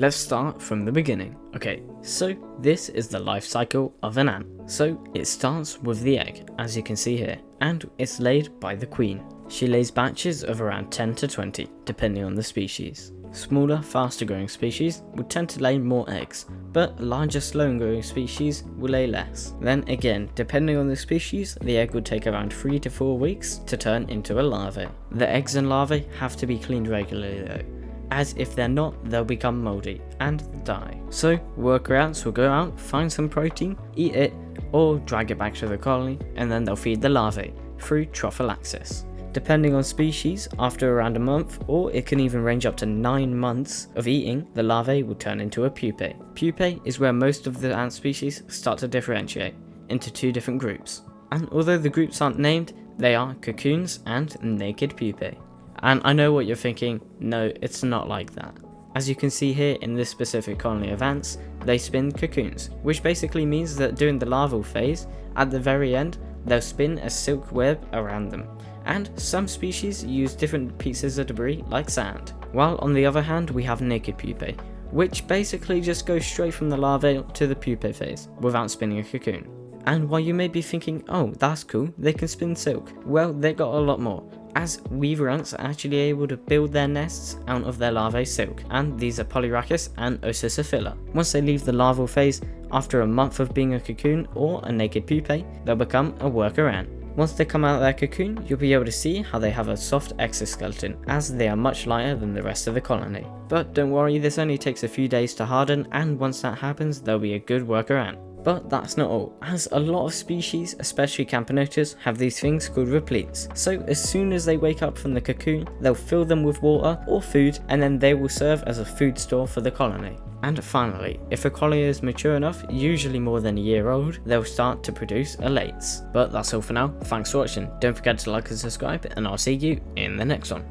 Let's start from the beginning. Okay, so this is the life cycle of an ant. So it starts with the egg, as you can see here, and it's laid by the queen. She lays batches of around 10 to 20, depending on the species. Smaller, faster growing species will tend to lay more eggs, but larger, slow growing species will lay less. Then again, depending on the species, the egg will take around 3 to 4 weeks to turn into a larvae. The eggs and larvae have to be cleaned regularly though, as if they're not, they'll become mouldy and die. So worker ants will go out, find some protein, eat it, or drag it back to the colony, and then they'll feed the larvae through trophallaxis. Depending on species, after around a month, or it can even range up to 9 months of eating, the larvae will turn into a pupae. Pupae is where most of the ant species start to differentiate into 2 different groups. And although the groups aren't named, they are cocoons and naked pupae. And I know what you're thinking, no, it's not like that. As you can see here in this specific colony of ants, they spin cocoons, which basically means that during the larval phase, at the very end, they'll spin a silk web around them. And some species use different pieces of debris like sand. While on the other hand, we have naked pupae, which basically just goes straight from the larvae to the pupae phase without spinning a cocoon. And while you may be thinking, oh, that's cool, they can spin silk, well, they got a lot more, as weaver ants are actually able to build their nests out of their larvae silk, and these are Polyrhachis and Osysophila. Once they leave the larval phase, after a month of being a cocoon or a naked pupae, they'll become a worker ant. Once they come out of their cocoon, you'll be able to see how they have a soft exoskeleton, as they are much lighter than the rest of the colony. But don't worry, this only takes a few days to harden, and once that happens, they'll be a good worker ant. But that's not all, as a lot of species, especially camponotus, have these things called repletes. So as soon as they wake up from the cocoon, they'll fill them with water or food, and then they will serve as a food store for the colony. And finally, if a colony is mature enough, usually more than a year old, they'll start to produce elates. But that's all for now, thanks for watching, don't forget to like and subscribe, and I'll see you in the next one.